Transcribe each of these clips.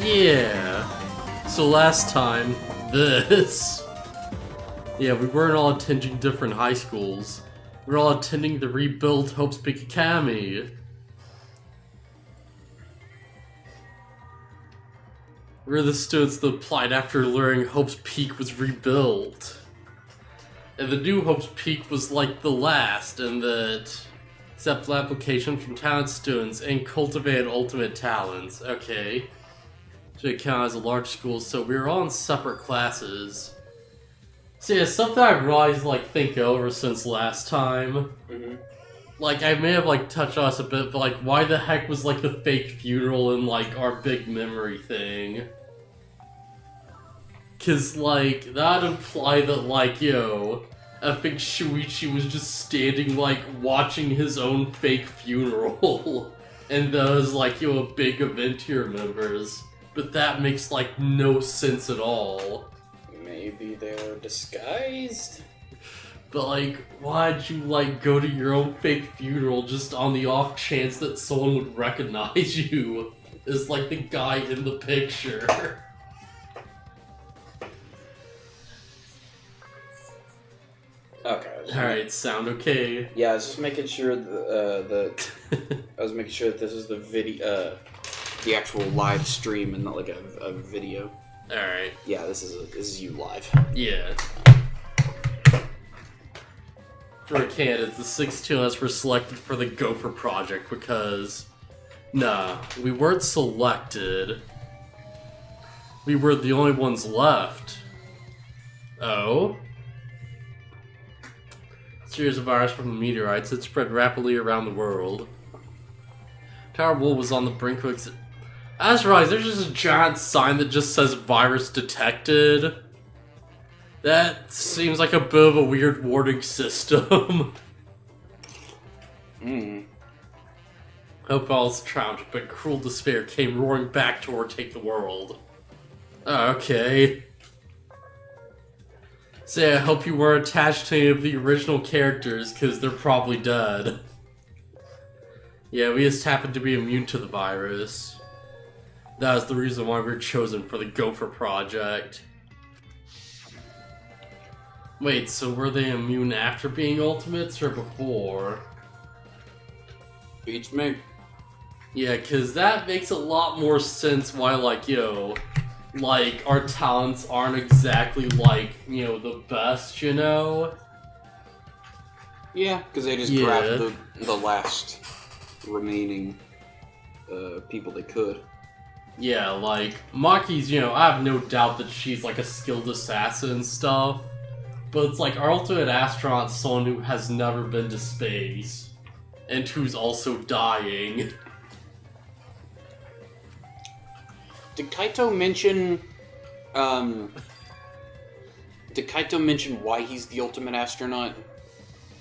Yeah. So last time, this. Yeah, we weren't all attending different high schools. We were all attending the rebuilt Hope's Peak Academy. We were the students that applied after learning Hope's Peak was rebuilt. And the new Hope's Peak was like the last, and that accepted application from talent students and cultivated ultimate talents. Okay. Should count as a large school, so we were all in separate classes. So yeah, something I realized, think over since last time. Mm-hmm. I may have, touched on this a bit, but, why the heck was, the fake funeral in, our big memory thing? Cause, that'd imply that, I think Shuichi was just standing, watching his own fake funeral. And that was, a big event to your members. But that makes, no sense at all. Maybe they're disguised? But, why'd you, go to your own fake funeral just on the off chance that someone would recognize you as, the guy in the picture? Okay. Alright, sound okay? Yeah, I was just making sure that I was making sure that this is the video, the actual live stream and not a video. Alright. Yeah, this is you live. Yeah. For candidates, the 16 of us were selected for the Gopher Project because... Nah, we weren't selected. We were the only ones left. Oh? Series of virus from the meteorites had spread rapidly around the world. Tower Wolf was on the brink of... As realized, there's just a giant sign that just says virus detected. That seems like a bit of a weird warning system. Hope all's triumphed, but cruel despair came roaring back to overtake the world. Okay. So I hope you weren't attached to any of the original characters, because they're probably dead. Yeah, we just happened to be immune to the virus. That was the reason why we were chosen for the Gopher Project. Wait, so were they immune after being Ultimates, or before? Beats me. Yeah, because that makes a lot more sense why, our talents aren't exactly, the best, you know? Yeah, because they just grabbed the last remaining people they could. Yeah, Maki's, I have no doubt that she's, a skilled assassin and stuff. But it's our ultimate astronaut, someone who has never been to space. And who's also dying. Did Kaito mention... Did Kaito mention why he's the ultimate astronaut?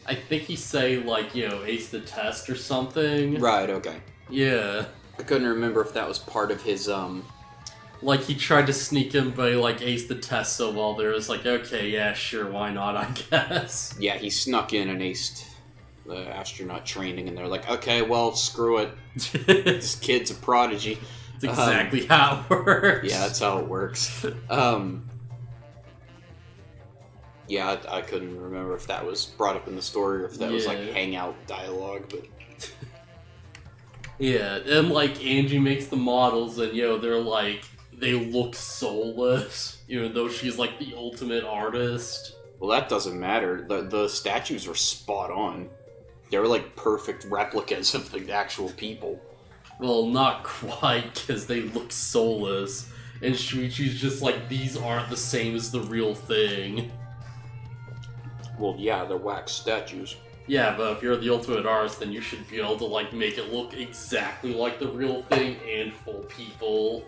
I think he say, ace the test or something. Right, okay. Yeah. I couldn't remember if that was part of his, he tried to sneak in, but he, aced the test so well there. It's okay, yeah, sure, why not, I guess. Yeah, he snuck in and aced the astronaut training, and they're okay, well, screw it. This kid's a prodigy. That's exactly how it works. Yeah, that's how it works. Yeah, I couldn't remember if that was brought up in the story or if that was hangout dialogue, but... Yeah, and Angie makes the models and they're they look soulless, even though she's the ultimate artist. Well, that doesn't matter. The statues are spot on. They're perfect replicas of the actual people. Well, not quite, because they look soulless. And Shuichi's just these aren't the same as the real thing. Well, yeah, they're wax statues. Yeah, but if you're the ultimate artist, then you should be able to, make it look exactly like the real thing and full people.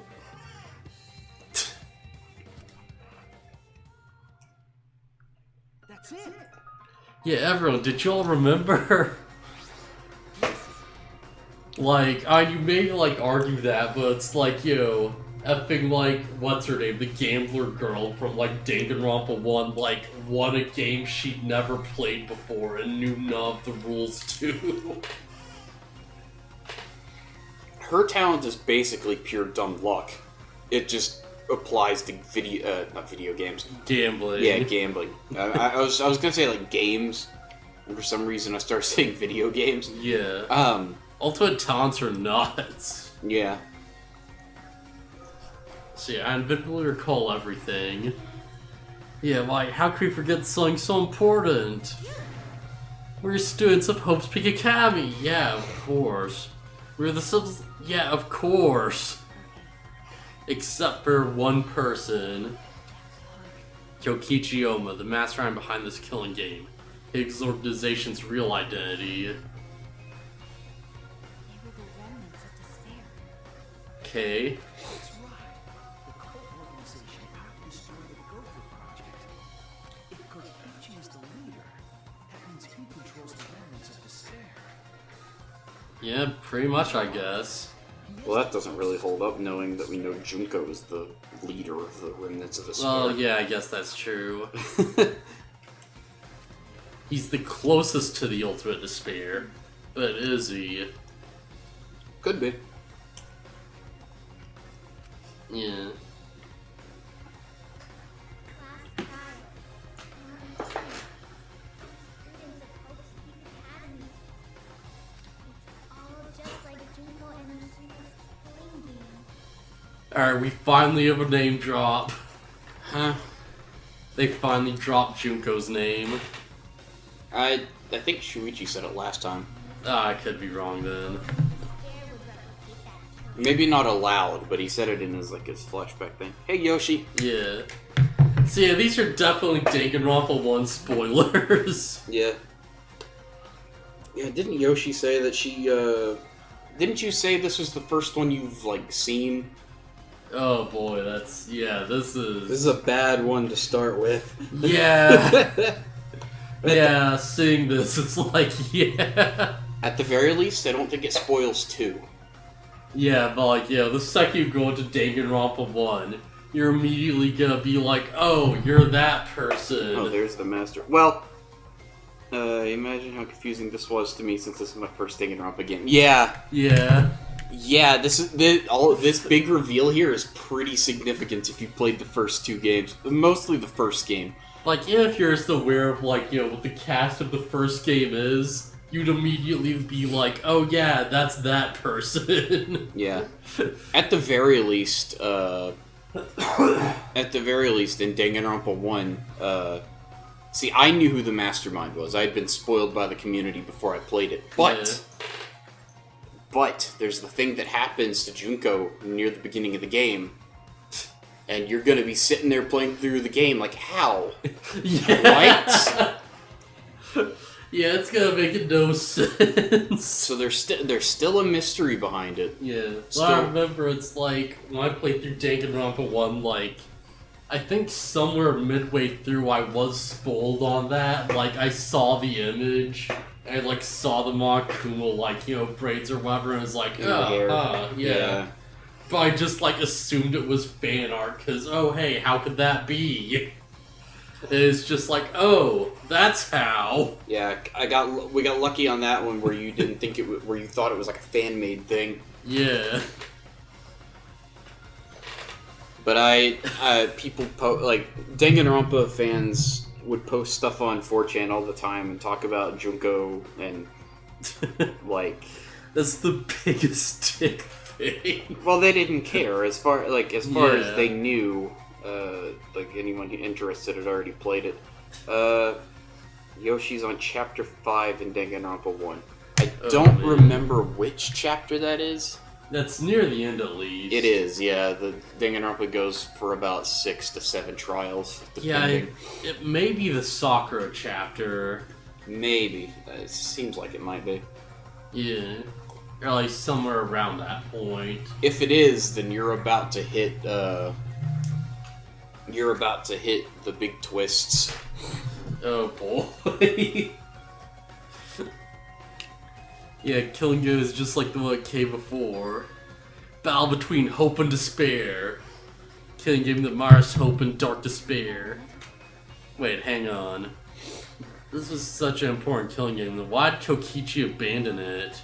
That's it! Yeah, everyone, did y'all remember? you may, argue that, but it's effing, what's her name? The gambler girl from, Danganronpa 1, won a game she'd never played before and knew none of the rules to. Her talent is basically pure dumb luck. it just applies to not video games. Gambling. Yeah, gambling. I was gonna say like games, and for some reason I started saying video games. Yeah. Ultimate talents are nuts. Yeah. So yeah, I vividly recall everything. Yeah, like, how could we forget something so important? We're students of Hope's Peak Academy. Yeah, of course. We're the subs. Yeah, of course. Except for one person. Yokichi Oma, the mastermind behind this killing game. His organization's real identity. Okay. Yeah, pretty much, I guess. Well, that doesn't really hold up, knowing that we know Junko is the leader of the Remnants of Despair. Well, yeah, I guess that's true. He's the closest to the Ultimate Despair, but is he? Could be. Yeah. Alright, we finally have a name drop. Huh? They finally dropped Junko's name. I think Shuichi said it last time. I could be wrong then. Maybe not aloud, but he said it in his flashback thing. Hey, Yoshi. Yeah. So yeah, these are definitely Danganronpa 1 spoilers. Yeah. Yeah, didn't Yoshi say that she, Didn't you say this was the first one you've, seen? Oh boy, that's... Yeah, this is... This is a bad one to start with. Yeah. Yeah, seeing this, it's like, yeah. At the very least, I don't think it spoils 2. Yeah, but the second you go into Danganronpa 1, you're immediately gonna be like, oh, you're that person. Oh, there's the master. Well, imagine how confusing this was to me since this is my first Danganronpa game. Yeah. Yeah. Yeah, this big reveal here is pretty significant if you played the first 2 games. Mostly the first game. Even if you're just aware of, what the cast of the first game is, you'd immediately be like, oh yeah, that's that person. Yeah. At the very least, in Danganronpa 1, see, I knew who the mastermind was. I had been spoiled by the community before I played it. But there's the thing that happens to Junko near the beginning of the game, and you're gonna be sitting there playing through the game like, how? Yeah. What? Yeah, it's gonna make no sense. So there's still a mystery behind it. Yeah. Well, I remember it's when I played through Danganronpa 1, I think somewhere midway through I was spoiled on that. I saw the image, and saw the Makuma, braids or whatever, and was like, yeah. But I just, assumed it was fan art, because, oh, hey, how could that be? It's just oh, that's how. Yeah, we got lucky on that one where you didn't think where you thought it was a fan-made thing. Yeah. But people Danganronpa fans would post stuff on 4chan all the time and talk about Junko and, That's the biggest dick thing. Well, they didn't care. As far as they knew, anyone interested had already played it. Yoshi's on Chapter 5 in Danganronpa 1. I don't remember which chapter that is. That's near the end, at least. It is, yeah. The Danganronpa goes for about 6 to 7 trials, depending. Yeah, it may be the Sakura chapter. Maybe. It seems like it might be. Yeah. Or somewhere around that point. If it is, then you're about to hit the big twists. Oh boy. Yeah, Killing Go is just like the one that came before. Battle between hope and despair. Killing Game that mars hope and dark despair. Wait, hang on. This was such an important Killing Game. Why did Kokichi abandon it?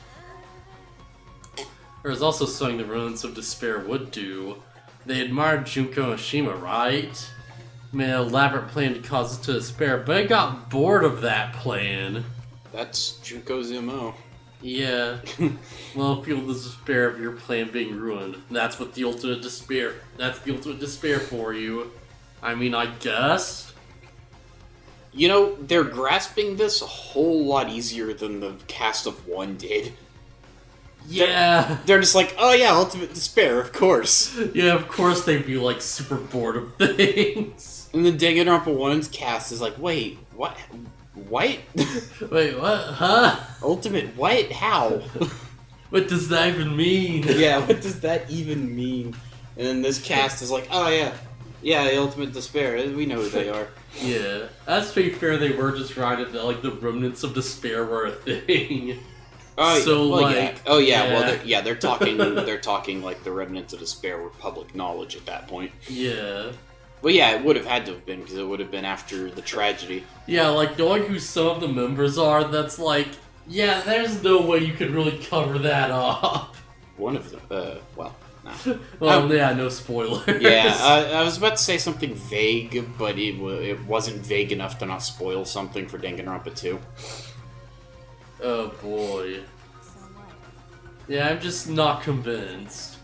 There was also something the Remnants of Despair would do. They admired Junko Oshima, right? Made an elaborate plan to cause us to despair, but I got bored of that plan. That's Junko's MO. Yeah. Well, feel the despair of your plan being ruined. That's what the ultimate despair. That's the ultimate despair for you. I mean, I guess. You know, they're grasping this a whole lot easier than the cast of one did. Yeah. They're just like, oh yeah, ultimate despair, of course. Yeah, of course they'd be like super bored of things. And the Danganronpa 1's cast is like, wait, what? What? Wait, what? Huh? Ultimate what? How? What does that even mean? Yeah, what does that even mean? And then this cast is like, oh yeah. Yeah, the ultimate despair. We know who they are. Yeah. That's to be fair, they were just right that like the remnants of despair were a thing. Oh, so well, like, yeah. Oh yeah, yeah. well they're talking like the remnants of despair were public knowledge at that point. Yeah. Well, yeah, it would have had to have been, because it would have been after the tragedy. Yeah, like, knowing who some of the members are, that's like, yeah, there's no way you could really cover that up. One of them, well, nah. Well, yeah, no spoilers. Yeah, I was about to say something vague, but it wasn't vague enough to not spoil something for Danganronpa 2. Oh, boy. Yeah, I'm just not convinced.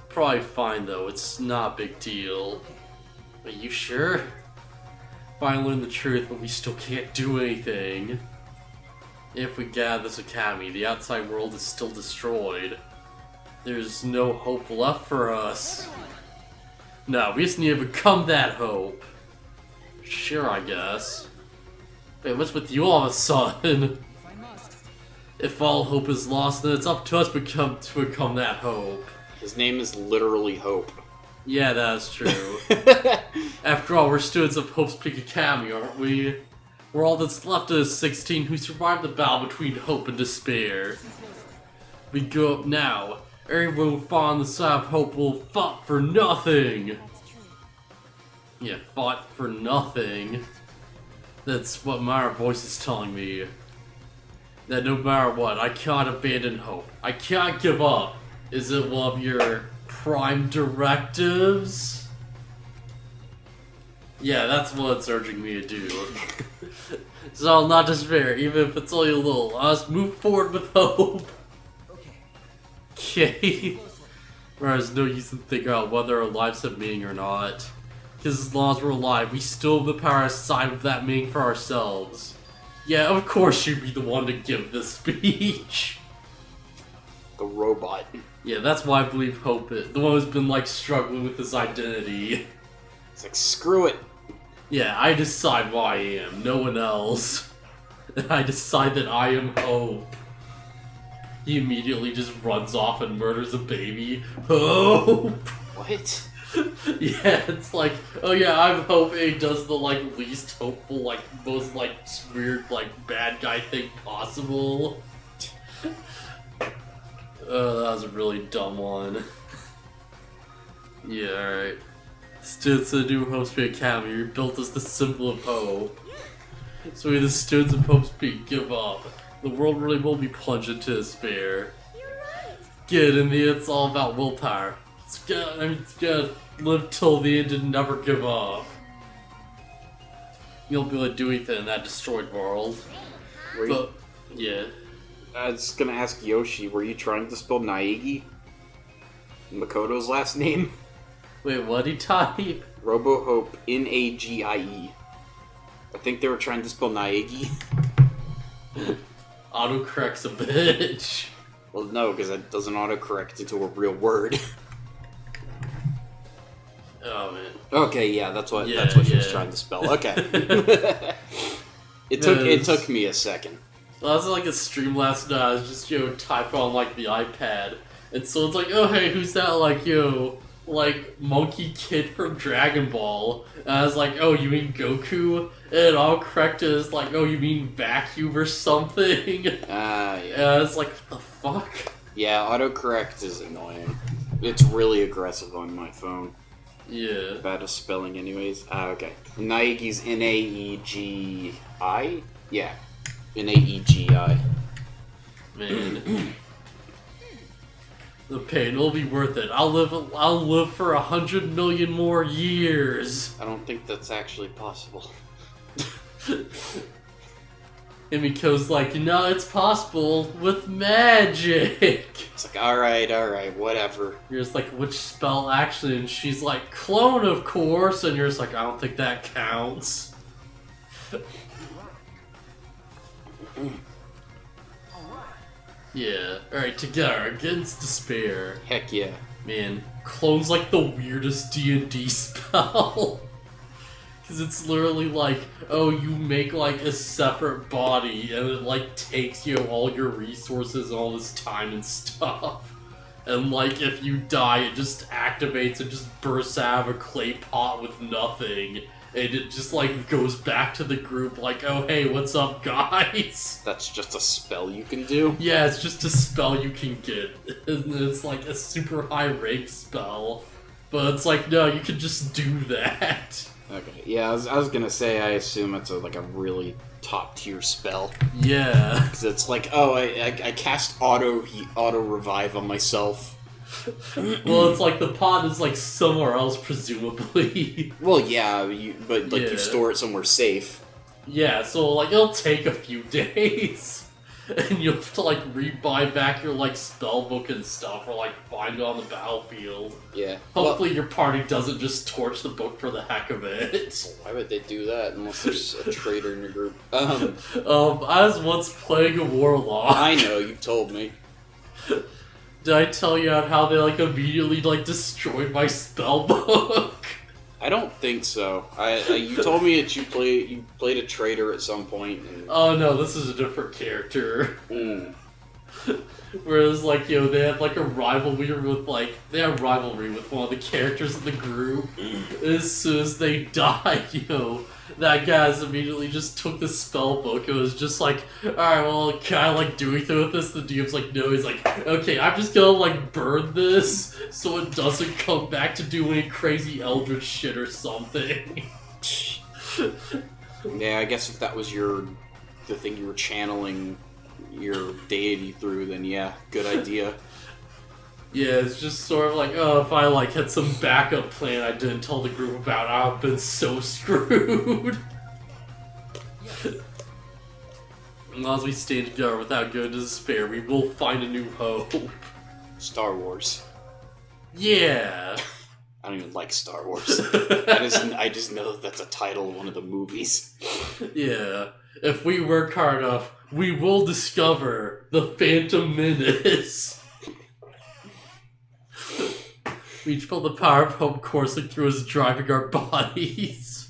Probably fine, though. It's not a big deal. Are you sure? Finally learn the truth, but we still can't do anything. If we get out of this academy, the outside world is still destroyed. There's no hope left for us. No, we just need to become that hope. Sure, I guess. Wait, what's with you all of a sudden? If all hope is lost, then it's up to us to become that hope. His name is literally Hope. Yeah, that's true. After all, we're students of Hope's Peak Academy, aren't we? We're all that's left of the 16 who survived the battle between hope and despair. We go up now. Everyone who fought on the side of hope will fought for nothing. Yeah, fought for nothing. That's what my voice is telling me. That no matter what, I cannot abandon hope. I cannot give up. Is it one of your prime directives? Yeah, that's what it's urging me to do. So I'll not despair, even if it's only a little. I'll just move forward with hope. Okay. Whereas no use in thinking out whether our lives have meaning or not. Because as long as we're alive, we still have the power to decide with that meaning for ourselves. Yeah, of course you'd be the one to give this speech. The robot. Yeah, that's why I believe Hope is. The one who's been, like, struggling with his identity. It's like, screw it. Yeah, I decide who I am, no one else. I decide that I am Hope. He immediately just runs off and murders a baby. Hope! What? Yeah, it's like, oh yeah, I'm Hope, and he does the, like, least hopeful, like, most, like, weird, like, bad guy thing possible. Oh, that was a really dumb one. Yeah, alright. Students of the new Hope's Peak Academy rebuilt as the symbol of hope. So we, the students of Hope's Peak, give up. The world really will be plunged into despair. Get in the end, it's all about willpower. It's gotta live till the end and never give up. You'll be able to do anything in that destroyed world. But, yeah. I was gonna ask Yoshi, were you trying to spell Naegi? Makoto's last name? Wait, what'd he type? Robohope, Nagie. I think they were trying to spell Naegi. Autocorrect's a bitch. Well, no, because it doesn't autocorrect into a real word. Oh, man. Okay, yeah, that's what she was trying to spell. Okay. It took me a second. Well, that was like a stream last night. I was just, typing on, like, the iPad. And someone's like, oh, hey, who's that, like, like, monkey kid from Dragon Ball? And I was like, oh, you mean Goku? And all correct is like, oh, you mean Vacuum or something? Yeah. And I was like, what the fuck? Yeah, autocorrect is annoying. It's really aggressive on my phone. Yeah. Bad at spelling anyways. Okay. Naegi's N-A-E-G-I? Yeah. N-A-E-G-I. Man. The pain will be worth it. I'll live for 100 million more years. I don't think that's actually possible. And Miko's like, no, it's possible with magic. It's like, alright, whatever. You're just like, which spell actually? And she's like, clone, of course. And you're just like, I don't think that counts. Yeah. Alright, together against despair. Heck yeah. Man, clone's like the weirdest D&D spell. Because it's literally like, oh, you make like a separate body and it like takes you all your resources and all this time and stuff. And like if you die, it just activates and just bursts out of a clay pot with nothing. And it just like goes back to the group like, oh hey, what's up guys? That's just a spell you can do? Yeah, it's just a spell you can get. And it's like a super high rank spell. But it's like, no, you can just do that. Okay, yeah, I was gonna say, I assume it's like a really top-tier spell. Yeah. Because it's like, oh, I cast auto revive on myself. Well, it's like the pot is like somewhere else, presumably. Well, yeah, but like you store it somewhere safe. Yeah, so like it'll take a few days. And you'll have to like rebuy back your like spell book and stuff, or like find it on the battlefield. Yeah. Hopefully your party doesn't just torch the book for the heck of it. Why would they do that unless there's a traitor in your group? I was once playing a warlock. I know, you told me. Did I tell you how they like immediately like destroyed my spell book? I don't think so. You told me that you played a traitor at some point. And... Oh no, this is a different character. Mm. Whereas, like, you know, they had like a rivalry with one of the characters in the group. As soon as they die, you know, that guy's immediately just took the spell book. It was just like, alright, well, can I like do anything with this? The DM's like, no. He's like, okay, I'm just gonna like burn this so it doesn't come back to do any crazy eldritch shit or something. Yeah, I guess if that was the thing you were channeling your deity through, then yeah, good idea. Yeah, it's just sort of like, oh, if I like had some backup plan I didn't tell the group about, I've been so screwed. As long as we stay together without going to despair, we will find a new hope. Star Wars. Yeah. I don't even like Star Wars. I just know that's a title of one of the movies. Yeah. If we work hard enough, we will discover the Phantom Menace. We each felt the power of hope coursing through us, driving our bodies.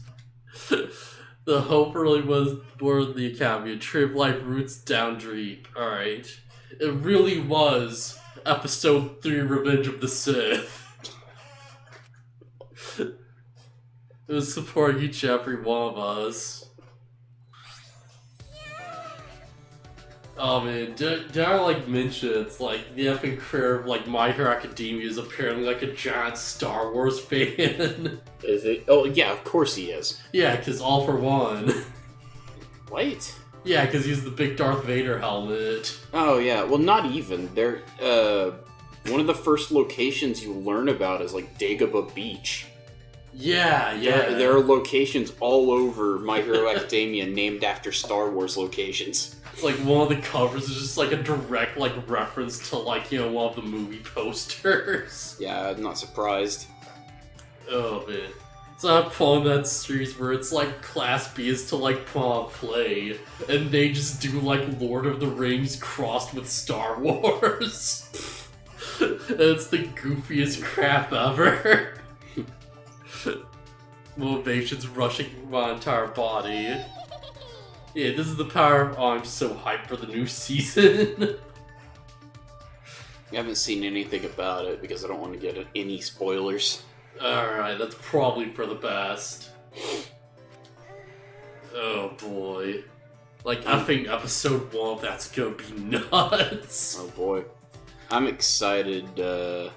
The hope really was born in the Academy, a tree of life roots down deep. Alright. It really was Episode 3, Revenge of the Sith. It was supporting each and every one of us. Oh man, did I like mention it's like the epic career of like My Hero Academia is apparently like a giant Star Wars fan. Is it? Oh yeah, of course he is. Yeah, because All for One. Wait. Yeah, because he's the big Darth Vader helmet. Oh yeah, well not even. They're one of the first locations you learn about is like Dagobah Beach. Yeah. There are locations all over My Hero Academia named after Star Wars locations. It's like one of the covers is just like a direct like reference to like, you know, one of the movie posters. Yeah, I'm not surprised. Oh man. So I'm pulling that series where it's like Class B is to like put on a play, and they just do like Lord of the Rings crossed with Star Wars. And it's the goofiest crap ever. Motivation's rushing through my entire body. Yeah, this is the power of, oh, I'm so hyped for the new season. I haven't seen anything about it because I don't want to get any spoilers. Alright, that's probably for the best. Oh boy. Like, I think episode 1 of that's gonna be nuts. Oh boy. I'm excited to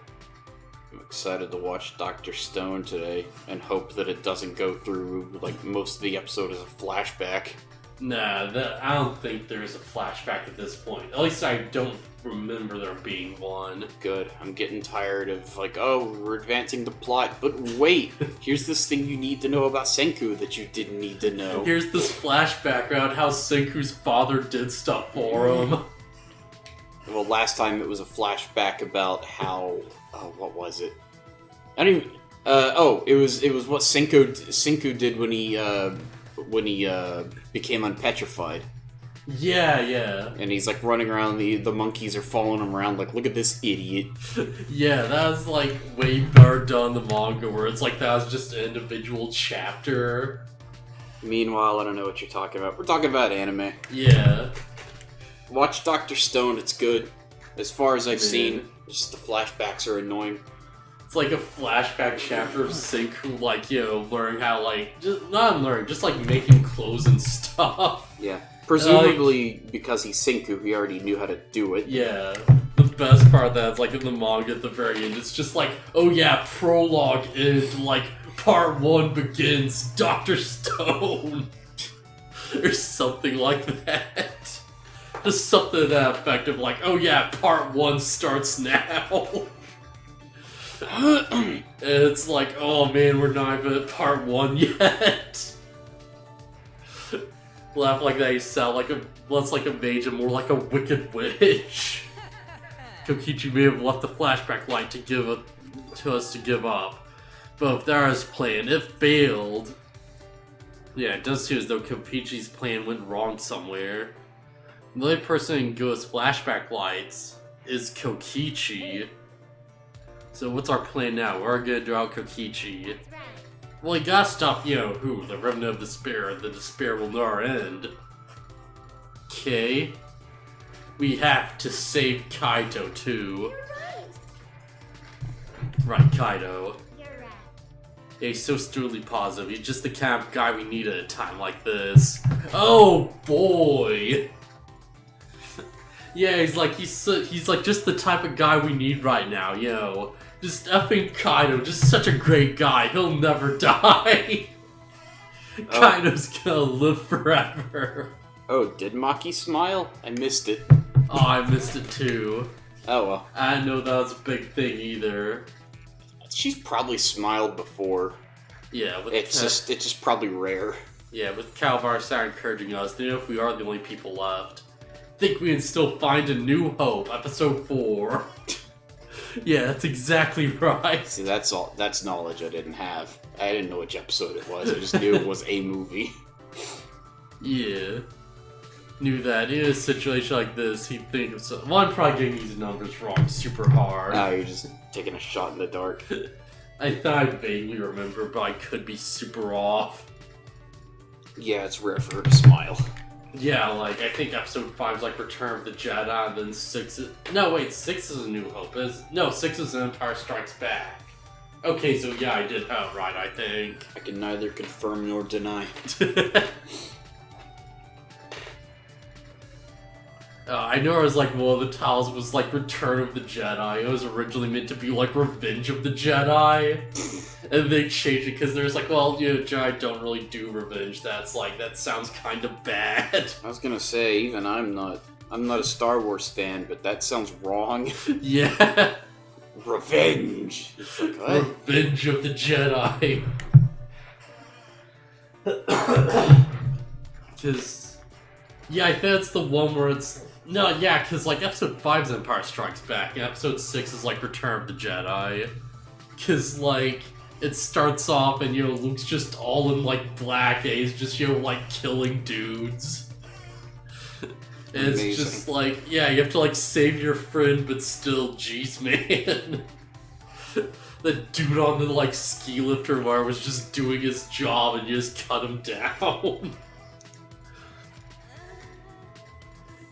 watch Dr. Stone today and hope that it doesn't go through, like, most of the episode as a flashback. Nah, I don't think there's a flashback at this point. At least I don't remember there being one. Good. I'm getting tired of, like, oh, we're advancing the plot, but wait, here's this thing you need to know about Senku that you didn't need to know. Here's this flashback around how Senku's father did stuff for him. Well, last time it was a flashback about how... Oh, what was it? I don't even... it was what Senku did when he became unpetrified. Yeah. And he's like running around, the monkeys are following him around like, look at this idiot. Yeah, that was like way better done in the manga where it's like that was just an individual chapter. Meanwhile, I don't know what you're talking about. We're talking about anime. Yeah. Watch Dr. Stone, it's good. As far as I've seen, just the flashbacks are annoying. It's like a flashback chapter of Senku, like, learning how, like, not learning, just like making clothes and stuff. Yeah. Presumably, because he's Senku, he already knew how to do it. Yeah. The best part of that is, like, in the manga at the very end, it's just like, oh yeah, prologue and, like, part 1 begins Dr. Stone. Or something like that. Just something to that effect of, like, oh yeah, part 1 starts now. And it's like, oh man, we're not even at part 1 yet. Laugh like that, you sound like less like a mage and more like a wicked witch. Kokichi may have left the flashback light to us to give up. But if that was planned, it failed. Yeah, it does seem as though Kokichi's plan went wrong somewhere. The only person in Ghost flashback lights is Kokichi. So what's our plan now? We're gonna draw out Kokichi. Well, you gotta stop, the Remnant of Despair. The despair will never end. Okay. We have to save Kaito, too. Right, Kaito. You're right. Yeah, he's so stupidly positive. He's just the kind of guy we need at a time like this. Oh, boy! Yeah, he's like just the type of guy we need right now, Just effing Kaido, just such a great guy. He'll never die. Kaido's gonna live forever. Oh, did Maki smile? I missed it. Oh, I missed it too. Oh well. I didn't know that was a big thing either. She's probably smiled before. Yeah, It's just probably rare. Yeah, with Calvarsar encouraging us, they know if we are the only people left. Think we can still find a new hope, episode 4. Yeah, that's exactly right. See, that's knowledge I didn't have. I didn't know which episode it was. I just knew it was a movie. Yeah. Knew that in a situation like this, he'd think of some... Well, I'm probably getting these numbers wrong super hard. Oh, you're just taking a shot in the dark. I thought I vaguely remember, but I could be super off. Yeah, it's rare for her to smile. Yeah, like, I think episode 5 is like Return of the Jedi, and then 6 is... No, wait, 6 is A New Hope. 6 is Empire Strikes Back. Okay, so yeah, I did have it right, I think. I can neither confirm nor deny. I know it was like one of the titles was like Return of the Jedi. It was originally meant to be like Revenge of the Jedi. And they changed it because there's like, well, Jedi don't really do revenge. That sounds kind of bad. I was gonna say, even I'm not a Star Wars fan, but that sounds wrong. Yeah. Revenge. It's like, what? Revenge of the Jedi. Because, yeah, I think that's the one where it's... No, yeah, because, like, episode 5 is Empire Strikes Back, and episode 6 is, like, Return of the Jedi. Because, like, it starts off and, Luke's just all in, like, black, and he's just, like, killing dudes. And it's Amazing. just, like, yeah, you have to, like, save your friend, but still, jeez, man. The dude on the, like, ski lift or whatever was just doing his job, and you just cut him down.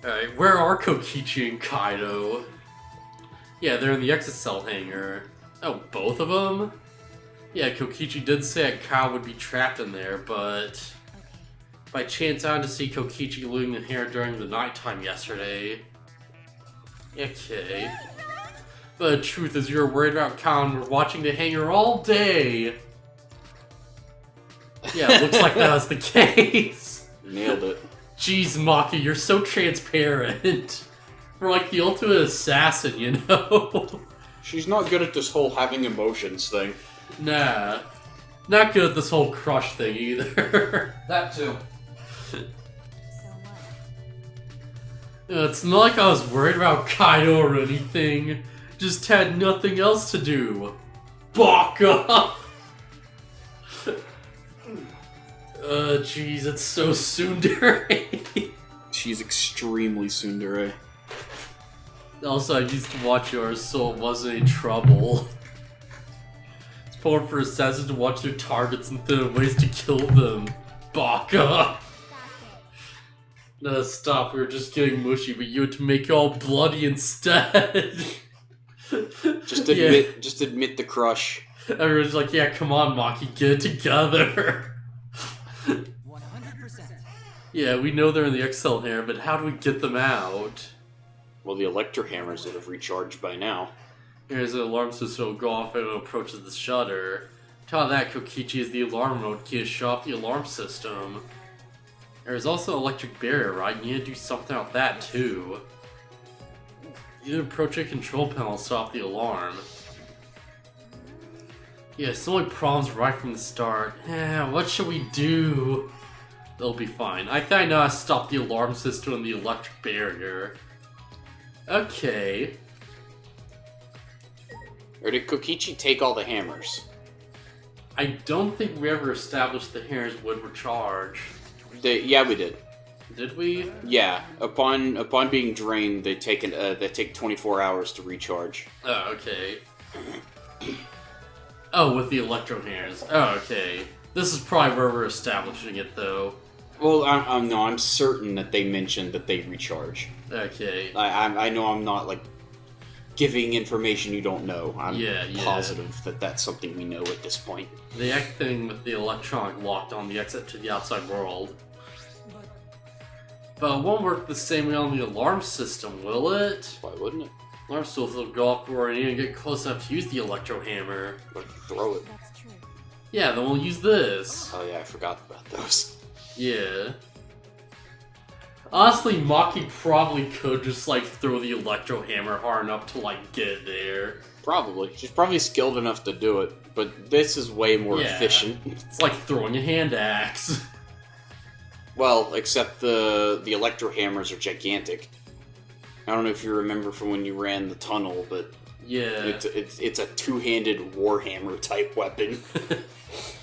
Alright, where are Kokichi and Kaido? Yeah, they're in the Exocell hangar. Oh, both of them? Yeah, Kokichi did say that Kyle would be trapped in there, but... By chance, I had to see Kokichi looting the hangar during the nighttime yesterday. Okay. But the truth is, you're worried about Kyle and we're watching the hangar all day! Yeah, it looks like that was the case. Nailed it. Jeez, Maki, you're so transparent. We're like the ultimate assassin, you know? She's not good at this whole having emotions thing. Nah. Not good at this whole crush thing either. That too. It's not like I was worried about Kaido or anything. Just had nothing else to do. Baka! Jeez, it's so tsundere. She's extremely tsundere. Also, I used to watch yours, so it wasn't any trouble. It's important for assassins to watch their targets and think of ways to kill them. Baka! No, stop, we were just getting mushy, but you had to make it all bloody instead. Just admit the crush. Everyone's like, yeah, come on, Maki, get it together. 100%. Yeah, we know they're in the XL here, but how do we get them out? Well, the electro hammers would have recharged by now. Here's an alarm system will go off and it approaches the shutter. Tell that Kokichi is the alarm mode key to shut off the alarm system. There's also an electric barrier, right? You need to do something about that too. You need to approach a control panel to stop the alarm. Yeah, so many problems right from the start. What should we do? They'll be fine. I think I know how to stop the alarm system and the electric barrier. Okay. Or did Kokichi take all the hammers? I don't think we ever established the hammers would recharge. Yeah, we did. Did we? Yeah, upon being drained, they take 24 hours to recharge. Oh, okay. Oh, with the electro hammers. Oh, okay. This is probably where we're establishing it, though. Well, I'm certain that they mentioned that they recharge. Okay. I know I'm not, like, giving information you don't know. I'm Yeah. positive that that's something we know at this point. The thing with the electronic locked on the exit to the outside world. But it won't work the same way on the alarm system, will it? Why wouldn't it? Alarm systems will go off before I even get close enough to use the electro hammer. Like, throw it. That's true. Yeah, then we'll use this. Oh yeah, I forgot about those. Yeah. Honestly, Maki probably could just, like, throw the electro hammer hard enough to, like, get it there. Probably. She's probably skilled enough to do it, but this is way more Yeah. efficient. It's like throwing a hand axe. Well, except the electro hammers are gigantic. I don't know if you remember from when you ran the tunnel, but Yeah. it's a two-handed warhammer type weapon.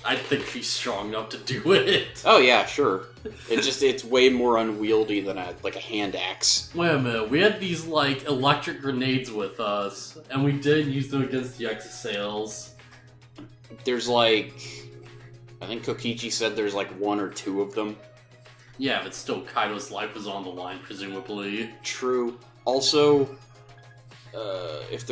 I think she's strong enough to do it. Oh yeah, sure. It's way more unwieldy than a hand axe. Wait a minute, we had these, like, electric grenades with us, and we didn't use them against the exasales. There's like, I think Kokichi said there's like one or two of them. Yeah, but still, Kaido's life was on the line, presumably. True. Also, if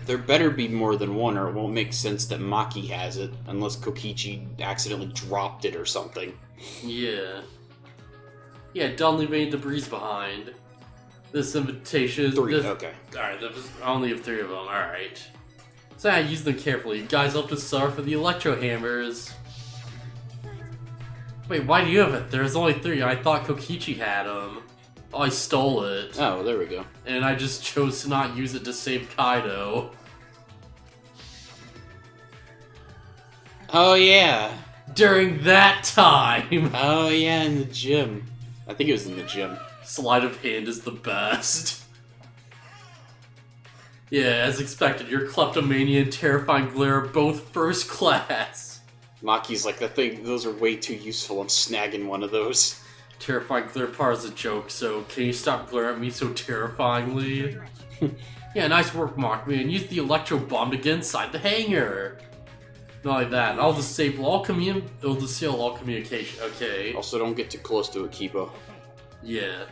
there better be more than one, or it won't make sense that Maki has it, unless Kokichi accidentally dropped it or something. Yeah. Yeah, don't leave any debris behind. This invitation is... Three, okay. Alright, I only have 3 of them, alright. So I use them carefully. You guys help to start for the electro hammers. Wait, why do you have it? There's only 3. I thought Kokichi had them. Oh, I stole it. Oh, there we go. And I just chose to not use it to save Kaido. Oh yeah. During that time! Oh yeah, in the gym. I think it was in the gym. Sleight of hand is the best. Yeah, as expected, your kleptomania and terrifying glare are both first class. Maki's like, those are way too useful, I'm snagging one of those. Terrifying glare part is a joke, so can you stop glaring at me so terrifyingly? Yeah, nice work, Markman. Use the electro bomb to get inside the hangar. Not like that, it'll disable all communication. Okay. Also, don't get too close to it, Kiba. Yeah.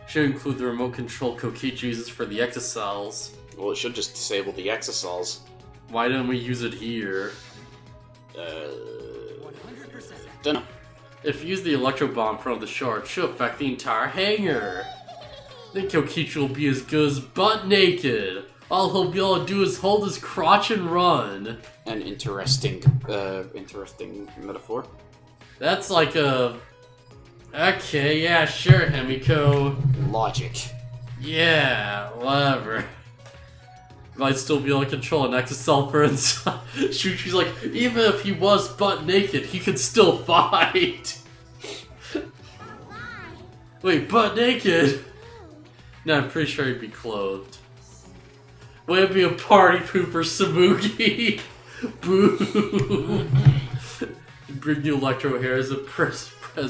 Should include the remote control Kokichi uses for the exocells. Well, it should just disable the exosols. Why didn't we use it here? 100%. Dunno. If you use the electro bomb in front of the shard, it should affect the entire hangar. Then Kokichi will be as good as butt naked. All he'll be able to do is hold his crotch and run. An interesting metaphor. That's like a Okay, yeah, sure, Himiko. Logic. Yeah, whatever. Might still be able to control an exoself for inside. Shuichi's like, even if he was butt naked, he could still fight. Wait, butt naked? No, I'm pretty sure he'd be clothed. Way to be a party pooper, Samugi. Boo. Bring the Electro hair as a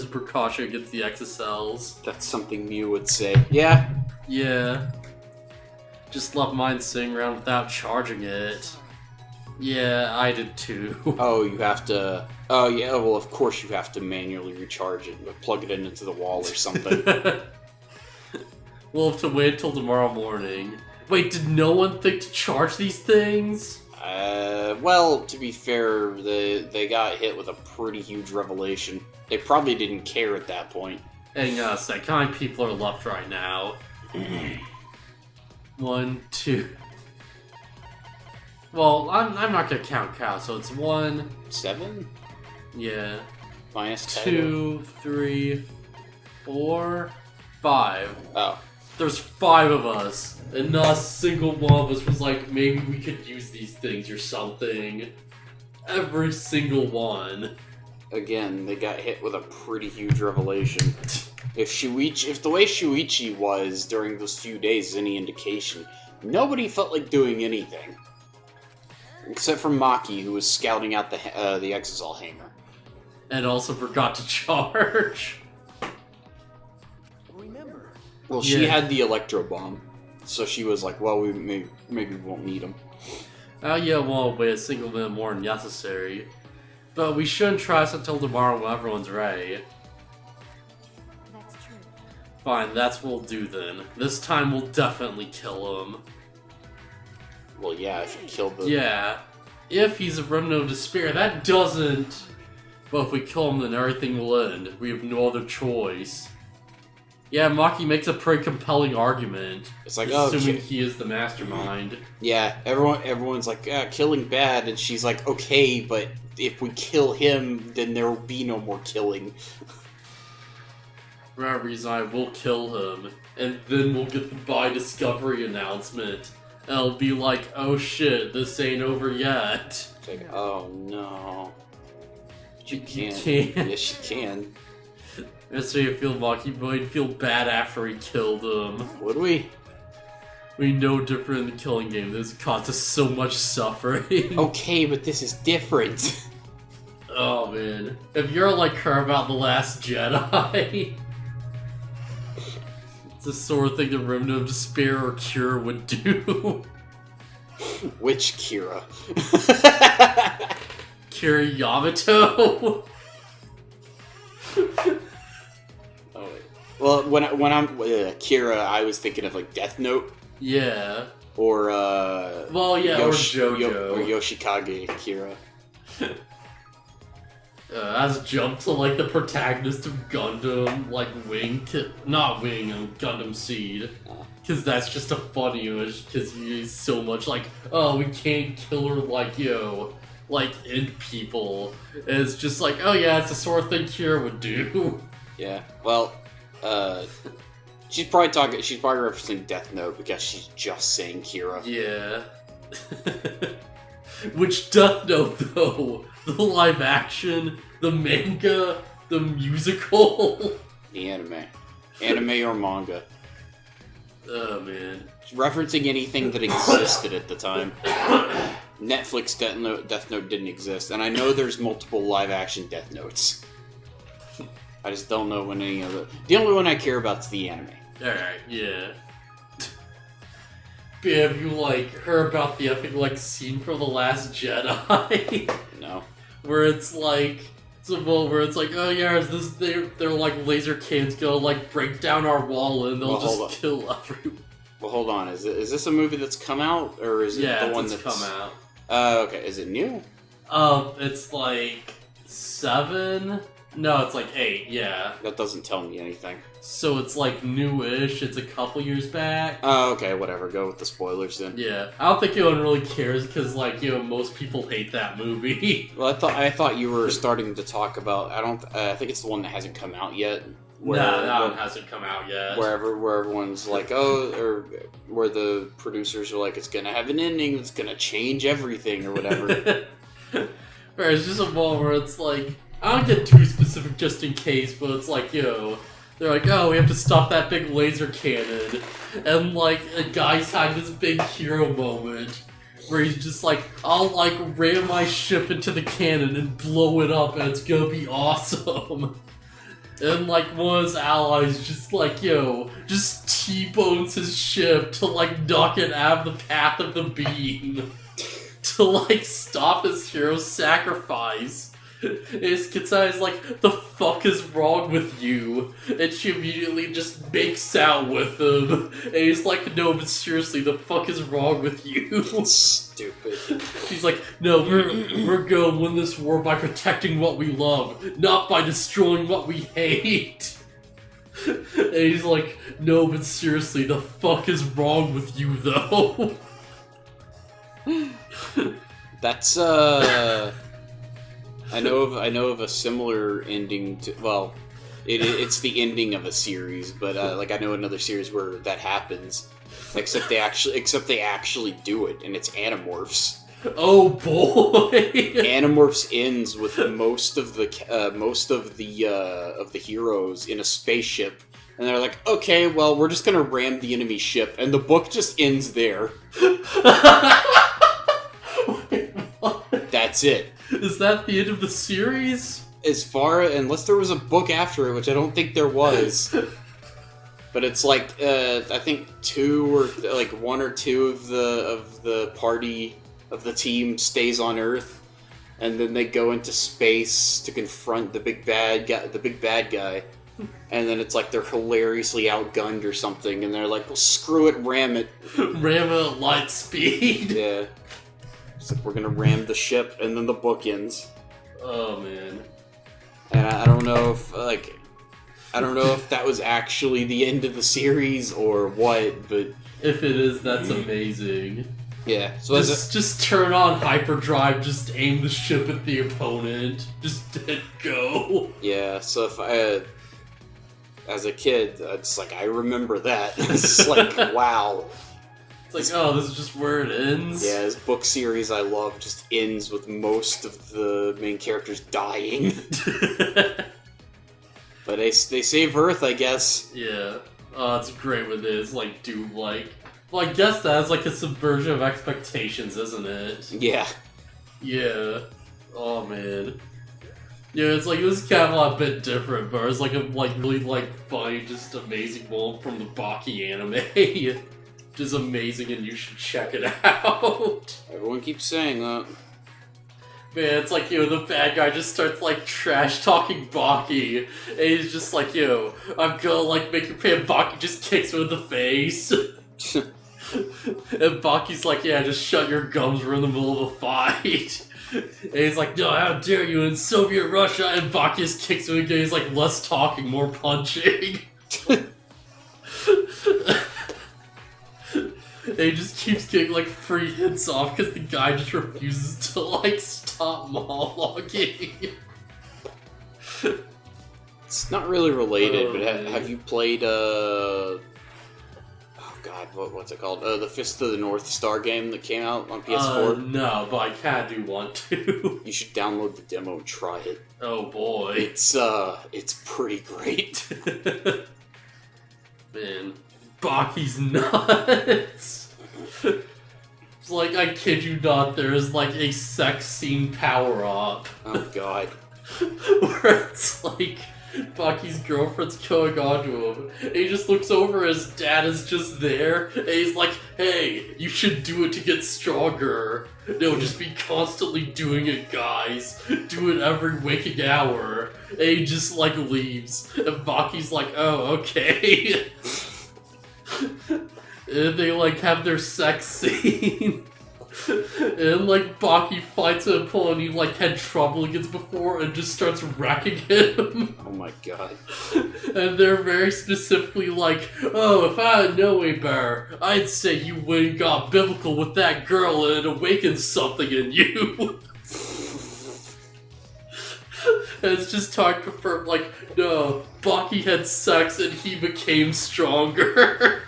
precaution against the exocells. That's something Mew would say. Yeah. Yeah. Just left mine sitting around without charging it. Yeah, I did too. Oh, you have to... Oh, yeah, well, of course you have to manually recharge it, but plug it into the wall or something. We'll have to wait until tomorrow morning. Wait, did no one think to charge these things? Well, to be fair, they got hit with a pretty huge revelation. They probably didn't care at that point. Hang on a sec, how many people are left right now? 1, 2... Well, I'm not gonna count cow, so it's 1... 7? Yeah. Minus 10? 2, 3, 4, 5. Oh. There's 5 of us, and not a single one of us was like, maybe we could use these things or something. Every single one. Again, they got hit with a pretty huge revelation. If the way Shuichi was during those few days is any indication, nobody felt like doing anything. Except for Maki, who was scouting out the Exocel hangar. And also forgot to charge. Well, she had the Electro Bomb, so she was like, well, we maybe we won't need them. Oh yeah, won't wait a single minute more than necessary. But we shouldn't try this until tomorrow when everyone's ready. That's true. Fine, that's what we'll do then. This time we'll definitely kill him. Well, yeah, if you kill the... Yeah, if he's a remnant of despair, that doesn't... Well, if we kill him, then everything will end. We have no other choice. Yeah, Maki makes a pretty compelling argument. It's like, assuming he is the mastermind. Yeah, everyone's like, yeah, killing bad, and she's like, okay, but if we kill him, then there will be no more killing. For that reason, I will kill him, and then we'll get the buy discovery announcement. And it'll be like, oh shit, this ain't over yet. It's like, oh no. But you can't. can't. Yes, you can. That's how you feel, Maki, but you'd feel bad after we killed him. Would we? We know different in the killing game. This caused us so much suffering. Okay, but this is different. Oh man. If you're like her about The Last Jedi, it's the sort of thing the Remnant of Despair or Cure would do. Which Kira? Kira Yamato? Oh wait. Well, when I'm Kira, I was thinking of like Death Note. Yeah. Or well, yeah, or JoJo. Or Yoshikage Kira. As jump to like the protagonist of Gundam, like not Wing, Gundam Seed. Because that's just a funny image, because he's so much like, oh, we can't kill her like, like, end people. And it's just like, oh yeah, it's the sort of thing Kira would do. Yeah, well, she's probably referencing Death Note because she's just saying Kira. Yeah. Which Death Note, though? The live action, the manga, the musical? The anime. Anime or manga. Oh, man. She's referencing anything that existed at the time. Netflix Death Note didn't exist, and I know there's multiple live-action Death Notes. I just don't know when any of it... The only one I care about is the anime. Alright, yeah. But have you, like, heard about the epic, like, scene from The Last Jedi? No. Where it's like... where it's like, oh yeah, is this they're like laser cannons gonna like break down our wall and they'll just kill everyone. Well, hold on. Is this a movie that's come out, or is it the one that's come out? Okay. Is it new? It's like 7. No, it's like 8. Yeah. That doesn't tell me anything. So it's like newish. It's a couple years back. Oh, okay. Whatever. Go with the spoilers then. Yeah, I don't think anyone really cares because like most people hate that movie. Well, I thought you were starting to talk about. I think it's the one that hasn't come out yet. that one hasn't come out yet. Where everyone's like, oh, or where the producers are like, it's gonna have an ending that's gonna change everything or whatever. Where it's just a moment where it's like, I don't get too specific just in case, but it's like, they're like, oh, we have to stop that big laser cannon. And like, a guy's had this big hero moment where he's just like, I'll like ram my ship into the cannon and blow it up and it's gonna be awesome. And like one of his allies just like, just T-bones his ship to like knock it out of the path of the beam. To like stop his hero's sacrifice. His Kitsune's like, the fuck is wrong with you? And she immediately just makes out with him. And he's like, no, but seriously, the fuck is wrong with you? Stupid. He's like, no, we're gonna win this war by protecting what we love, not by destroying what we hate. And he's like, no, but seriously, the fuck is wrong with you, though? That's I know of a similar ending to, well, it's the ending of a series, but like I know another series where that happens, except they actually do it, and it's Animorphs. Oh boy! Animorphs ends with most of the heroes in a spaceship, and they're like, okay, well, we're just gonna ram the enemy ship, and the book just ends there. Wait, what? That's it. Is that the end of the series? Unless there was a book after it, which I don't think there was. But it's like, I think one or two of the party of the team stays on Earth, and then they go into space to confront the big bad guy. And then it's like they're hilariously outgunned or something, and they're like, well, screw it, ram it. Ram it at light speed. Yeah. It's like, we're gonna ram the ship, and then the book ends. Oh, man. And I don't know if that was actually the end of the series or what, but If it is, that's amazing. yeah. So Just turn on hyperdrive, just aim the ship at the opponent, just hit go. yeah. So if as a kid, it's like I remember that. It's like wow. It's like, oh, this is just where it ends? Yeah, this book series I love just ends with most of the main characters dying. But they save Earth, I guess. Yeah. Oh, it's great with this, like, Doom-like. Well, I guess that's like a subversion of expectations, isn't it? Yeah. Yeah. Oh, man. Yeah, it's like, this is kind of a bit different, but it's like a really funny, just amazing moment from the Baki anime. Which is amazing, and you should check it out. Everyone keeps saying that. Man, it's like, the bad guy just starts, like, trash-talking Baki, and he's just like, I'm gonna, like, make you pay, and Baki just kicks him in the face. And Baki's like, yeah, just shut your gums, we're in the middle of a fight. And he's like, no, how dare you, in Soviet Russia, and Baki just kicks him again, he's like, less talking, more punching. And he just keeps getting, like, free hits off because the guy just refuses to, like, stop monologuing. It's not really related, Oh, but man. have you played, oh god, what's it called? The Fist of the North Star game that came out on PS4? No, but I kinda do want to. You should download the demo and try it. Oh boy. It's pretty great. Man, Baki's nuts. It's like, I kid you not, there is like a sex scene power-up. Oh god. Where it's like, Baki's girlfriend's going on to him, and he just looks over, his dad is just there, and he's like, hey, you should do it to get stronger. No, just be constantly doing it, guys. Do it every waking hour. And he just, like, leaves. And Baki's like, oh, okay. And they, like, have their sex scene. And, like, Baki fights him, and he, like, had trouble against before and just starts wrecking him. Oh my god. And they're very specifically like, oh, if I had known any better, I'd say you went and got biblical with that girl and it awakens something in you. And it's just talk confirmed, like, no, Baki had sex and he became stronger.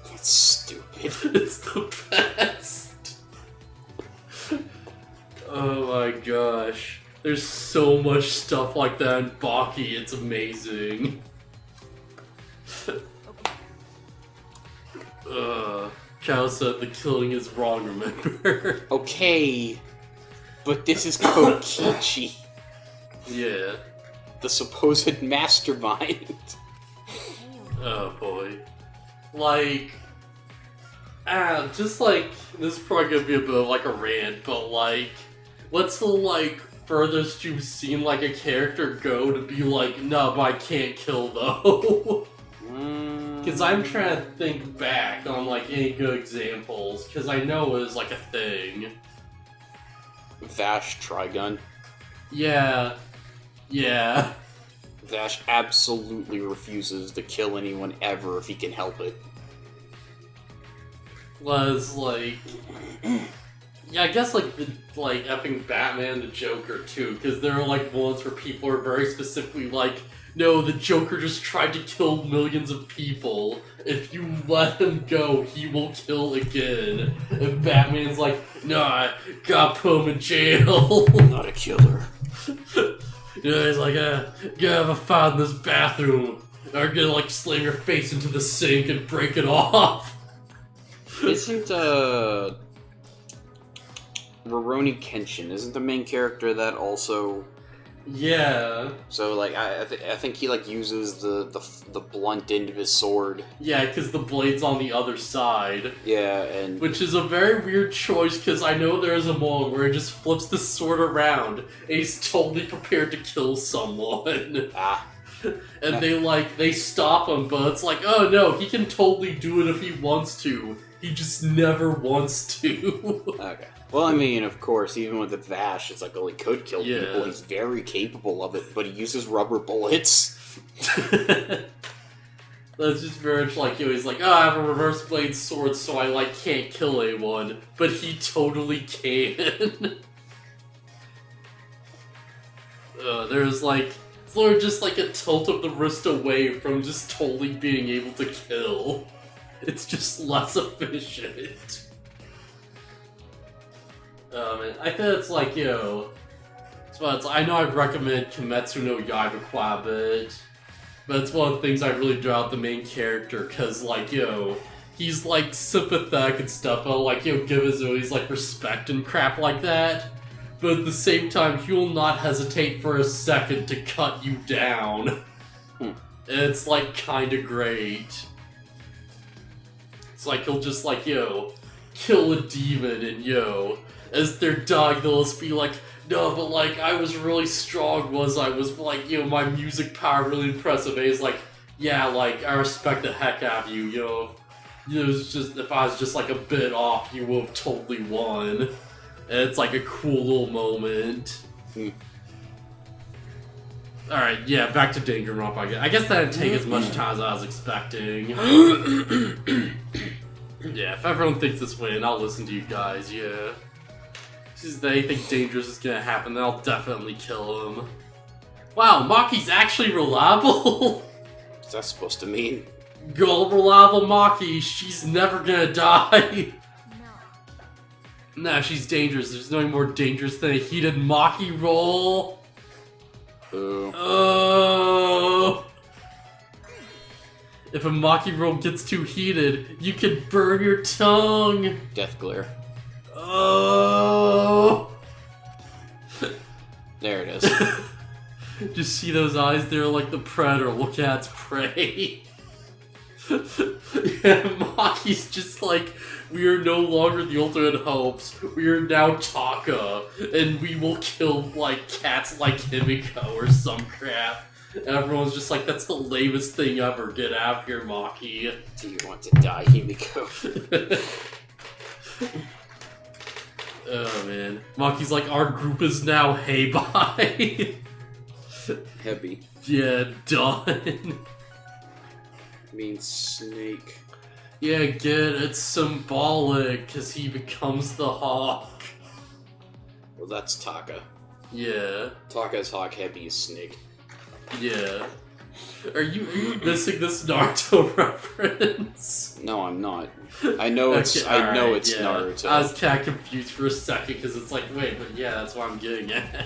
That's stupid. It's the best. Oh my gosh. There's so much stuff like that in Baki, it's amazing. Cow said the killing is wrong, remember? Okay, but this is Kokichi, Yeah. the supposed mastermind. Oh boy. Like, just like, this is probably gonna be a bit of like a rant, but like, what's the like furthest you've seen like a character go to be like, no, but I can't kill though? Because I'm trying to think back on like any good examples, because I know it was like a thing. Vash Trigun. Yeah. Yeah. Vash absolutely refuses to kill anyone ever if he can help it. Was like, yeah, I guess like the like effing Batman, the Joker too, because there are like ones where people are very specifically like, no, the Joker just tried to kill millions of people. If you let him go, he will kill again. And Batman's like, no, I gotta put him in jail. Not a killer. He's like, gotta have a fight in this bathroom. Or gonna like slam your face into the sink and break it off. Isn't Rurouni Kenshin, isn't the main character that also? Yeah. So like I think he like uses the blunt end of his sword. Yeah, because the blade's on the other side. Yeah, and Which is a very weird choice, because I know there's a moment where he just flips the sword around, and he's totally prepared to kill someone. And they stop him, but it's like, oh no, he can totally do it if he wants to. He just never wants to. Okay. Well, I mean, of course, even with the Vash, it's like, well, he could kill Yeah. people. He's very capable of it, but he uses rubber bullets. That's just very much like, he's like, oh, I have a reverse blade sword, so I, like, can't kill anyone. But he totally can. There's, like, it's literally just, like, a tilt of the wrist away from just totally being able to kill. It's just less efficient. And I think it's like, so I know I recommend Kimetsu no Yaiba quite a bit, but it's one of the things I really draw out the main character, because, like, he's, like, sympathetic and stuff, but, like, give his always, like, respect and crap like that, but at the same time, he will not hesitate for a second to cut you down. And it's, like, kinda great. It's like, he'll just, like, kill a demon, and, as they're dying, they'll just be like, no, but, like, I was really strong, was like, my music power really impressive. And he's like, yeah, like, I respect the heck out of you, it's just, if I was just, like, a bit off, you would have totally won. And it's, like, a cool little moment. Alright, yeah, back to Danganronpa. I guess that didn't take as much time as I was expecting. Yeah, if everyone thinks this way, I'll listen to you guys, yeah. If anything dangerous is gonna happen, then I'll definitely kill him. Wow, Maki's actually reliable? What's that supposed to mean? Go reliable Maki, she's never gonna die. No. Nah, she's dangerous. There's no more dangerous than a heated Maki roll. Ooh. Oh. If a Maki roll gets too heated, you can burn your tongue. Death glare. Oh. There it is. Just see those eyes there like the predator look at its prey. Yeah, Maki's just like, we are no longer the ultimate hopes. We are now Taka, and we will kill like cats like Himiko or some crap. And everyone's just like, that's the lamest thing ever. Get out of here, Maki. Do you want to die, Himiko? Oh man. Maki's like, our group is now hey bye. Heavy. Yeah, done. Means snake. Yeah, good. It's symbolic, because he becomes the hawk. Well, that's Taka. Yeah. Talk as hawk, happy as snake. Yeah. Are you missing this Naruto reference? No, I'm not. I know it's Naruto. I was kind of confused for a second because it's like, wait, but yeah, that's what I'm getting at.